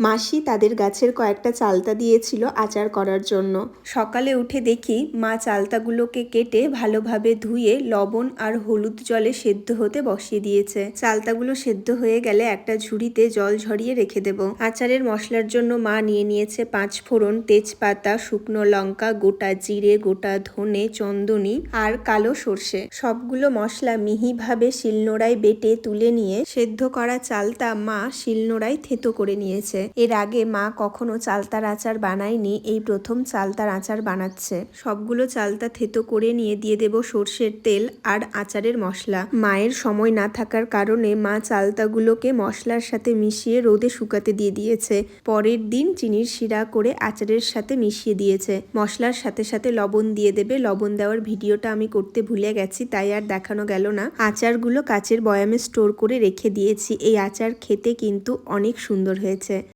মাসি তাদের গাছের কয়েকটা চালতা দিয়েছিল আচার করার জন্য। সকালে উঠে দেখি মা চালতাগুলোকে কেটে ভালোভাবে ধুয়ে লবণ আর হলুদ জলে সেদ্ধ হতে বসিয়ে দিয়েছে। চালতাগুলো সেদ্ধ হয়ে গেলে একটা ঝুড়িতে জল ঝরিয়ে রেখে দেব। আচারের মশলার জন্য মা নিয়ে নিয়েছে 5 ফোড়ন, তেজপাতা, শুকনো লঙ্কা, গোটা জিরে, গোটা ধনে, চন্দনী আর কালো সর্ষে। সবগুলো মশলা মিহিভাবে শিলনোড়ায় বেটে তুলে নিয়ে সেদ্ধ করা চালতা মা শিলনোড়ায় থেতো করে নিয়েছে। এর আগে মা কখনো চালতার আচার বানায়নি, এই প্রথম চালতার আচার বানাচ্ছে। সবগুলো চালতা থেতো করে নিয়ে দিয়ে দেব সর্ষের তেল আর আচারের মশলা। মায়ের সময় না থাকার কারণে মা চালতাগুলোকে মশলার সাথে মিশিয়ে রোদে শুকাতে দিয়ে দিয়েছে। পরের দিন চিনির শিরা করে আচারের সাথে মিশিয়ে দিয়েছে। মশলার সাথে সাথে লবণ দিয়ে দেবে। লবণ দেওয়ার ভিডিওটা আমি করতে ভুলে গেছি, তাই আর দেখানো গেল না। আচারগুলো কাচের বয়ামে স্টোর করে রেখে দিয়েছি। এই আচার খেতে কিন্তু অনেক সুন্দর হয়েছে।